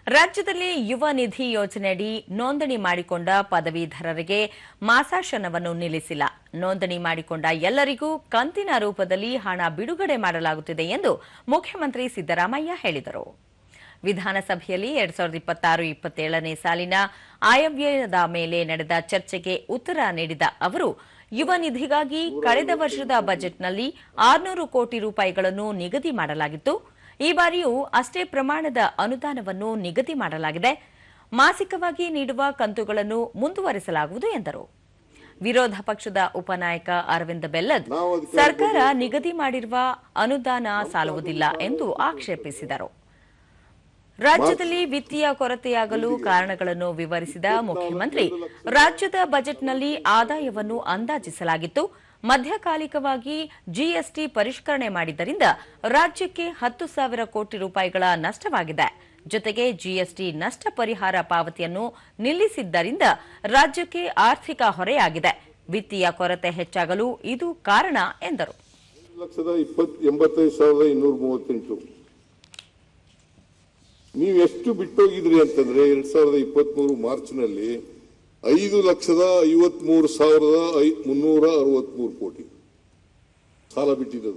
ರಾಜ್ಯದಲ್ಲಿ ಯುವ ನಿಧಿ ಯೋಜನೆಯಡಿ ನೋಂದಣಿ ಮಾಡಿಕೊಂಡ ಪದವೀಧರರಿಗೆ ಮಾಸಾಶನವನ್ನು ನಿಲ್ಲಿಸಿಲ್ಲ. ನೋಂದಣಿ ಮಾಡಿಕೊಂಡ ಎಲ್ಲರಿಗೂ ಕಂತಿನ ರೂಪದಲ್ಲಿ ಹಣ ಬಿಡುಗಡೆ ಮಾಡಲಾಗುತ್ತಿದೆ ಎಂದು ಮುಖ್ಯಮಂತ್ರಿ ಸಿದ್ದರಾಮಯ್ಯ ಹೇಳಿದರು. ವಿಧಾನಸಭೆಯಲ್ಲಿ 2026-27ನೇ ಸಾಲಿನ ಆಯವ್ಯಯದ ಮೇಲೆ ನಡೆದ ಚರ್ಚೆಗೆ ಉತ್ತರ ನೀಡಿದ ಅವರು, ಯುವ ನಿಧಿಗಾಗಿ ಕಳೆದ ವರ್ಷದ ಬಜೆಟ್ನಲ್ಲಿ 600 ಕೋಟಿ ರೂಪಾಯಿಗಳನ್ನು ನಿಗದಿ ಮಾಡಲಾಗಿತ್ತು. ಈ ಬಾರಿಯೂ ಅಷ್ಟೇ ಪ್ರಮಾಣದ ಅನುದಾನವನ್ನು ನಿಗದಿ ಮಾಡಲಾಗಿದೆ. ಮಾಸಿಕವಾಗಿ ನೀಡುವ ಕಂತುಗಳನ್ನು ಮುಂದುವರಿಸಲಾಗುವುದು ಎಂದರು. ವಿರೋಧ ಪಕ್ಷದ ಉಪನಾಯಕ ಅರವಿಂದ ಬೆಲ್ಲದ್ ಸರ್ಕಾರ ನಿಗದಿ ಮಾಡಿರುವ ಅನುದಾನ ಸಾಲುವುದಿಲ್ಲ ಎಂದು ಆಕ್ಷೇಪಿಸಿದರು. ರಾಜ್ಯದಲ್ಲಿ ವಿತ್ತೀಯ ಕೊರತೆಯಾಗಲು ಕಾರಣಗಳನ್ನು ವಿವರಿಸಿದ ಮುಖ್ಯಮಂತ್ರಿ, ರಾಜ್ಯದ ಬಜೆಟ್ನಲ್ಲಿ ಆದಾಯವನ್ನು ಅಂದಾಜಿಸಲಾಗಿತ್ತು. ಮಧ್ಯಕಾಲಿಕವಾಗಿ ಜಿಎಸ್ಟಿ ಪರಿಷ್ಕರಣೆ ಮಾಡಿದ್ದರಿಂದ ರಾಜ್ಯಕ್ಕೆ 10,000 ಕೋಟಿ ರೂಪಾಯಿಗಳ ನಷ್ಟವಾಗಿದೆ. ಜೊತೆಗೆ ಜಿಎಸ್ಟಿ ನಷ್ಟ ಪರಿಹಾರ ಪಾವತಿಯನ್ನು ನಿಲ್ಲಿಸಿದ್ದರಿಂದ ರಾಜ್ಯಕ್ಕೆ ಆರ್ಥಿಕ ಹೊರೆಯಾಗಿದೆ. ವಿತ್ತೀಯ ಕೊರತೆ ಹೆಚ್ಚಾಗಲು ಇದು ಕಾರಣ ಎಂದರು. 1,85,238 ನೀವು ಎಷ್ಟು ಬಿಟ್ಟೋಗಿದ್ರಿ ಅಂತಂದ್ರೆ 2023 ಮಾರ್ಚ್ನಲ್ಲಿ 5,53,363 ಕೋಟಿ ಸಾಲ ಬಿಟ್ಟಿದ್ದು.